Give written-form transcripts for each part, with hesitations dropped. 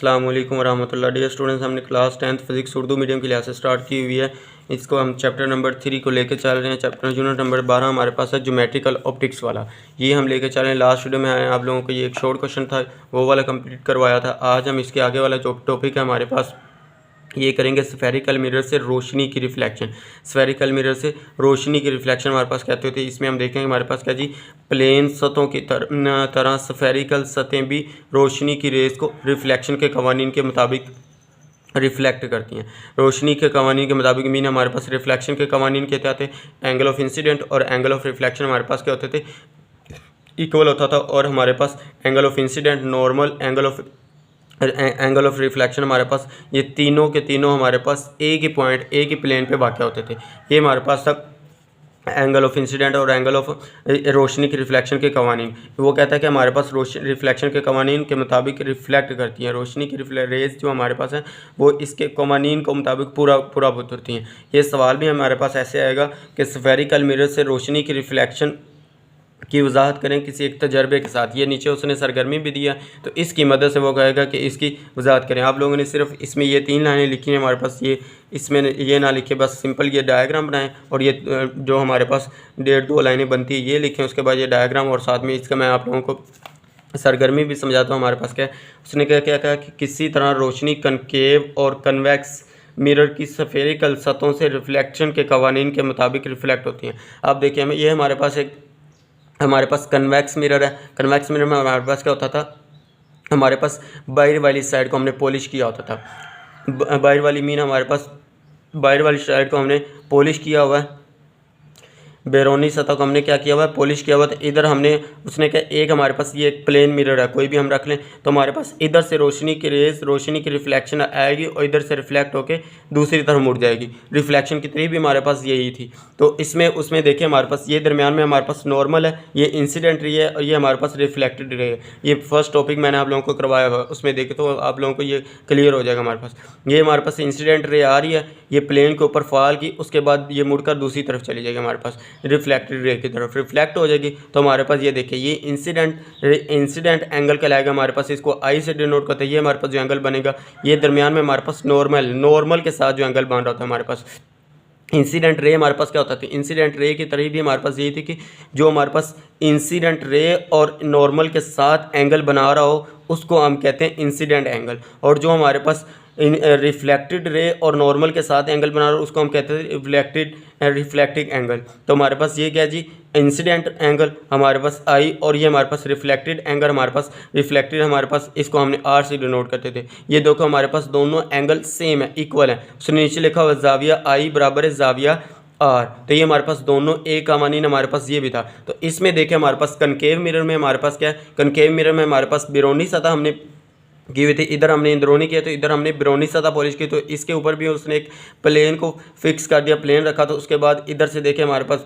अस्सलाम वालेकुम वरहमतुल्लाह। Dear students, हमने class 10th physics Urdu medium की क्लासेस स्टार्ट की हुई है। इसको हम चैप्टर नंबर 3 को लेकर चल रहे हैं। चैप्टर यूनिट नंबर 12 हमारे पास है ज्योमेट्रिकल ऑप्टिक्स वाला। ये हम लेकर चल रहे हैं। लास्ट वीडियो में आप लोगों को ये एक शॉर्ट क्वेश्चन था, वो वाला कंप्लीट करवाया था। आज हम इसके आगे वाला जो टॉपिक है हमारे पास, ये करेंगे स्फेरिकल मिरर से रोशनी की रिफ्लेक्शन। स्फेरिकल मिरर से रोशनी की रिफ्लेक्शन हमारे पास कहते होते हैं। इसमें हम देखेंगे हमारे पास क्या जी, प्लेन सतहों की तरह स्फेरिकल सतहें भी रोशनी की रेस को रिफ्लेक्शन के कवानीन के मुताबिक रिफ्लेक्ट करती हैं। रोशनी के कवानीन के मुताबिक मीन हमारे पास रिफ्लेक्शन के कवानीन क्या थे, एंगल ऑफ इंसिडेंट और एंगल ऑफ रिफ्लेक्शन हमारे पास क्या होते थे, इक्वल होता था। और हमारे पास angle of incidence, normal, angle of reflection हमारे पास, ये तीनों के तीनों हमारे पास एक ही पॉइंट, एक ही प्लेन पे वाक़या होते थे। ये हमारे पास था एंगल ऑफ इंसिडेंट और एंगल ऑफ रोशनी की रिफ्लेक्शन के कवानीन। वो कहता है कि हमारे पास रोशनी रिफ्लेक्शन के कवानीन के मुताबिक रिफ्लेक्ट करती हैं। रोशनी की रेज जो हमारे पास है वो इसके कवानीन के मुताबिक पूरा उतरती हैं। ये सवाल भी हमारे पास ऐसे आएगा कि स्फेरिकल मिरर से रोशनी की रिफ्लेक्शन की वजाहत करें किसी एक तजर्बे के साथ। ये नीचे उसने सरगर्मी भी दिया, तो इसकी मदद से वो कहेगा कि इसकी वजाहत करें। आप लोगों ने सिर्फ इसमें ये 3 लाइनें लिखी हैं हमारे पास, ये इसमें ये ना लिखे, बस सिंपल ये डायग्राम बनाएं और ये जो हमारे पास 1.5-2 लाइनें बनती है ये लिखें। उसके बाद ये डायग्राम और साथ में इसका मैं आप लोगों को सरगर्मी भी समझाता हूँ। हमारे पास क्या है, उसने क्या कहा कि किसी तरह रोशनी कनकेव और कन्वेक्स मिरर की स्फेरिकल सतहों से रिफ्लेक्शन के कवानीन के मुताबिक रिफ्लेक्ट होती हैं। आप देखिए, हमें ये हमारे पास कन्वेक्स मिरर है। कन्वेक्स मिरर में हमारे पास क्या होता था, हमारे पास बाहर वाली साइड को हमने पॉलिश किया होता था। बाहर वाली मीन हमारे पास बाहर वाली साइड को हमने पॉलिश किया हुआ है, बैरूनी सतह को हमने क्या किया हुआ है, पॉलिश किया हुआ था। इधर हमने उसने क्या, एक हमारे पास ये एक प्लेन मिरर है, कोई भी हम रख लें, तो हमारे पास इधर से रोशनी की रेस, रोशनी की रिफ्लेक्शन आएगी और इधर से रिफ्लेक्ट होके दूसरी तरफ मुड़ जाएगी। रिफ्लेक्शन की तरफ भी हमारे पास यही थी। तो उसमें देखिए हमारे पास ये दरमियान में हमारे पास नॉर्मल है, ये इंसिडेंट रे है और ये हमारे पास रिफ्लेक्टेड रे है। ये फर्स्ट टॉपिक मैंने आप लोगों को करवाया हुआ, उसमें देखे तो आप लोगों को ये क्लियर हो जाएगा। हमारे पास ये हमारे पास इंसिडेंट रे आ रही है, ये प्लेन के ऊपर फॉल की, उसके बाद ये मुड़कर दूसरी तरफ चली जाएगी, हमारे पास रिफ्लेक्टेड रे की तरफ रिफ्लेक्ट हो जाएगी। तो हमारे पास ये देखिए, ये इंसिडेंट एंगल कहलाएगा हमारे पास। इसको आई से डिनोट करते हैं। ये हमारे पास जो एंगल बनेगा, ये दरमियान में हमारे पास नॉर्मल के साथ जो एंगल बन रहा होता है हमारे पास। इंसिडेंट रे हमारे पास क्या होता था, इंसिडेंट रे की तरह भी हमारे पास यही थी कि जो हमारे पास इंसिडेंट रे और नॉर्मल के साथ एंगल बना रहा हो उसको हम कहते हैं इंसिडेंट एंगल, और जो हमारे पास रिफ्लेक्टेड रे और नॉर्मल के साथ एंगल बना रहा हो उसको हम कहते हैं रिफ्लेक्टिंग एंगल। तो हमारे पास ये क्या जी, इंसिडेंट एंगल हमारे पास आई, और ये हमारे पास रिफ्लेक्टेड एंगल हमारे पास, रिफ्लेक्टेड हमारे पास, इसको हमने आर से डिनोट करते थे। ये देखो हमारे पास दोनों एंगल सेम है, इक्वल है। उसने नीचे लिखा हुआ जाविया आई बराबर है जाविया आर, तो ये हमारे पास दोनों एक का मानीन हमारे पास ये भी था। तो इसमें देखें हमारे पास कनकेव मिरर में हमारे पास क्या है, कनकेव मिरर में हमारे पास बैरूनी सतह हमने की हुई थी, इधर हमने इंद्रोनी किया तो इधर हमने बैरूनी सतह पॉलिश की। तो इसके ऊपर भी उसने एक प्लेन को फिक्स कर दिया, प्लेन रखा। तो उसके बाद इधर से देखें हमारे पास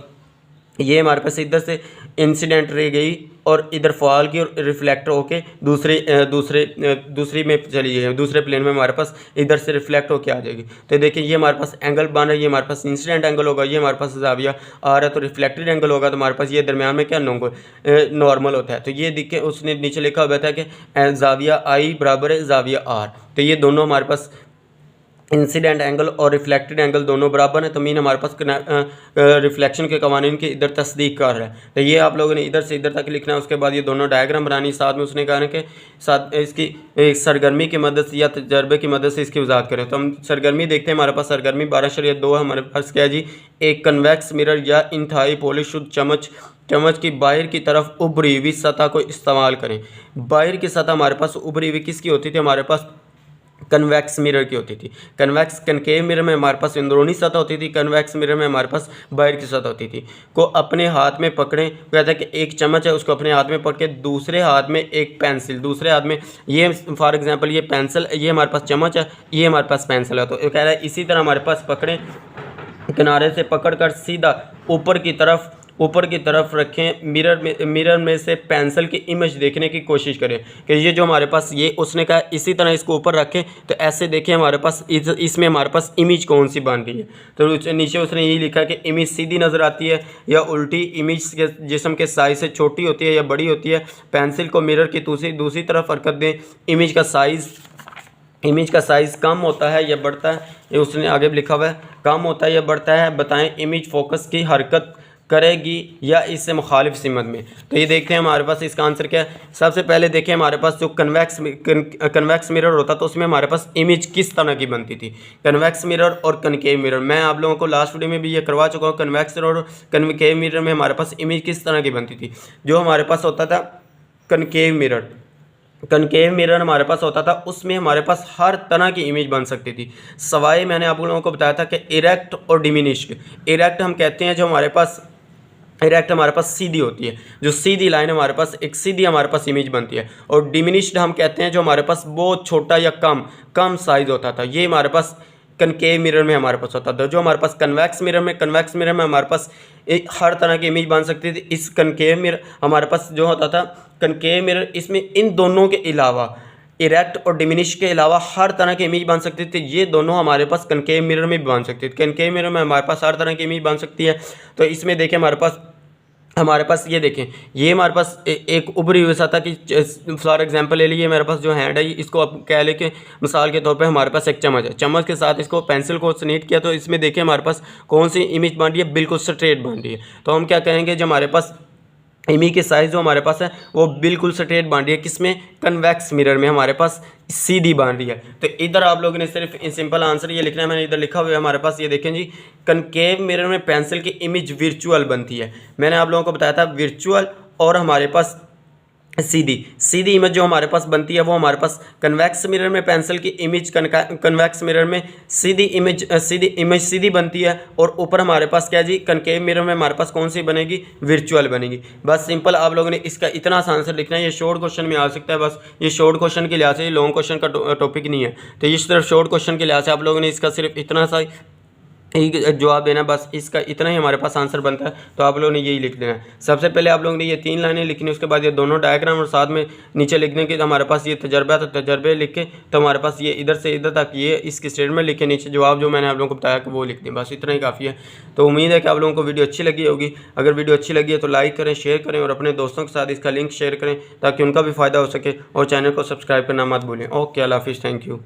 ये हमारे पास इधर से इंसिडेंट रे गई और इधर फॉल की और रिफ्लेक्ट होके दूसरी में चली जाएगी, दूसरे प्लेन में हमारे पास इधर से रिफ्लेक्ट होके आ जाएगी। तो देखिए ये हमारे पास एंगल बन रहा है, ये हमारे पास इंसिडेंट एंगल होगा, ये हमारे पास जाविया आ रहा है, तो रिफ्लेक्टेड एंगल होगा। तो हमारे पास ये दरमियान में क्या नॉर्मल होता है। तो ये देखिए उसने नीचे लिखा हुआ था कि जाविया आई बराबर है जाविया आर। तो ये दोनों हमारे पास इंसिडेंट एंगल और रिफ्लेक्टेड एंगल दोनों बराबर है। तो मीन हमारे पास रिफ्लेक्शन के कवानीन की इधर तस्दीक कर रहा है। तो ये आप लोगों ने इधर से इधर तक लिखना है। उसके बाद ये दोनों डायग्राम बनानी, साथ में उसने कहा कि साथ इसकी एक सरगर्मी की मदद से या तजर्बे की मदद से इसकी वजाहत करें। तो हम सरगर्मी देखते हैं। हमारे पास सरगर्मी 12.2 है। हमारे पास क्या जी, एक कन्वेक्स मिरर या इंतहाई पॉलिश शुद्ध चम्मच की बाहर की तरफ उभरी हुई सतह को इस्तेमाल करें। बाहर की सतह हमारे पास उभरी हुई किसकी होती थी, हमारे पास कन्वेक्स मिरर की होती थी। कनकेव मिरर में हमारे पास इंद्रोनी सतह होती थी, कन्वेक्स मिरर में हमारे पास बाहर की सतह होती थी। को अपने हाथ में पकड़ें, कहता है कि एक चम्मच है उसको अपने हाथ में पकड़ के दूसरे हाथ में एक पेंसिल, दूसरे हाथ में ये फॉर एग्जांपल ये पेंसिल, ये हमारे पास चम्मच है, ये हमारे पास पेंसिल है। तो कह रहा है इसी तरह हमारे पास पकड़ें, किनारे से पकड़कर सीधा ऊपर की तरफ रखें। मिरर में से पेंसिल की इमेज देखने की कोशिश करें कि ये जो हमारे पास ये उसने कहा इसी तरह इसको ऊपर रखें। तो ऐसे देखें हमारे पास इसमें हमारे पास इमेज कौन सी बन रही है। तो नीचे उसने यही लिखा कि इमेज सीधी नज़र आती है या उल्टी, इमेज के जिस्म के साइज़ से छोटी होती है या बड़ी होती है। पेंसिल को मिरर की दूसरी तरफ हरकत दें, इमेज का साइज़ इमेज का साइज़ कम होता है या बढ़ता है, ये उसने आगे भी लिखा हुआ है, कम होता है या बढ़ता है, बताएं इमेज फोकस की हरकत करेगी या इससे मुखालिफ सिमत में। तो ये देखते हैं हमारे पास इसका आंसर क्या है। सबसे पहले देखिए हमारे पास जो कन्वेक्स मिरर होता तो उसमें हमारे पास इमेज किस तरह की बनती थी, कन्वेक्स मिरर और कनकेव मिरर। मैं आप लोगों को लास्ट वीडियो में भी ये करवा चुका हूँ। कन्वेक्स और कनकेव मिरर में हमारे पास इमेज किस तरह की बनती थी। जो हमारे पास होता था कनकेव मिरर हमारे पास होता था, उसमें हमारे पास हर तरह की इमेज बन सकती थी, सवाए मैंने आप लोगों को बताया था कि इरेक्ट और डिमिनिश्ड। इरेक्ट हम कहते हैं जो हमारे पास इरेक्ट हमारे पास सीधी होती है, जो सीधी लाइन हमारे पास एक सीधी हमारे पास इमेज बनती है। और डिमिनिश्ड हम कहते हैं जो हमारे पास बहुत छोटा या कम साइज होता था, ये हमारे पास कनकेव मिरर में हमारे पास होता था। जो हमारे पास कन्वेक्स मिरर में हमारे पास एक हर तरह की इमेज बन सकती थी। इस कनकेव मिरर हमारे पास जो होता था कनकेव मिरर, इसमें इन दोनों के अलावा इरेक्ट और डिमिनिश के अलावा हर तरह की इमेज बन सकती थी। ये दोनों हमारे पास कनकेव मिरर में भी बन सकती थी। कनकेव मिरर में हमारे पास हर तरह की इमेज बन सकती है। तो इसमें देखें हमारे पास ये देखें, ये हमारे पास एक उभरी हुई सतह की, फॉर एग्जांपल ले लीजिए मेरे पास जो हैंड है, इसको आप कह लें कि मिसाल के तौर पे हमारे पास एक चम्मच है, चम्मच के साथ इसको पेंसिल को स्नीट किया तो इसमें देखिए हमारे पास कौन सी इमेज बन रही है, बिल्कुल स्ट्रेट बन रही है। तो हम क्या कहेंगे, जो हमारे पास इमेज के साइज़ जो हमारे पास है वो बिल्कुल स्ट्रेट बन रही है, किसमें, कन्वेक्स मिरर में हमारे पास सीधी बन रही है। तो इधर आप लोगों ने सिर्फ सिंपल आंसर ये लिखना है, मैंने इधर लिखा हुआ है हमारे पास, ये देखें जी, कनकेव मिरर में पेंसिल की इमेज वर्चुअल बनती है। मैंने आप लोगों को बताया था वर्चुअल और हमारे पास सीधी इमेज जो हमारे पास बनती है वो हमारे पास कन्वेक्स मिरर में पेंसिल की इमेज कन्वेक्स मिरर में सीधी इमेज सीधी बनती है। और ऊपर हमारे पास क्या जी, कनकेव मिरर में हमारे पास कौन सी बनेगी, वर्चुअल बनेगी। बस सिंपल आप लोगों ने इसका इतना सा आंसर लिखना है। ये शॉर्ट क्वेश्चन में आ सकता है, बस ये शॉर्ट क्वेश्चन के लिहाज से, लॉन्ग क्वेश्चन का टॉपिक नहीं है। तो इस तरफ शॉर्ट क्वेश्चन के लिहाज से आप लोगों ने इसका सिर्फ इतना सा जवाब देना, बस इसका इतना ही हमारे पास आंसर बनता है। तो आप लोगों ने यही लिख देना है। सबसे पहले आप लोगों ने ये 3 लाइनें लिखनी, उसके बाद ये दोनों डायग्राम और साथ में नीचे लिखने के हमारे पास ये तजर्बा, तो तजर्बे लिख के तो हमारे पास ये इधर से इधर तक ये इसकी स्टेटमेंट लिख के नीचे जवाब जो मैंने आप लोगों को बताया कि वो लिख दें, बस इतना ही काफ़ी है। तो उम्मीद है कि आप लोगों को वीडियो अच्छी लगी होगी। अगर वीडियो अच्छी लगी है तो लाइक करें, शेयर करें और अपने दोस्तों के साथ इसका लिंक शेयर करें ताकि उनका भी फ़ायदा हो सके। और चैनल को सब्सक्राइब करना मत भूलें। ओके, अल्लाह हाफिज़, थैंक यू।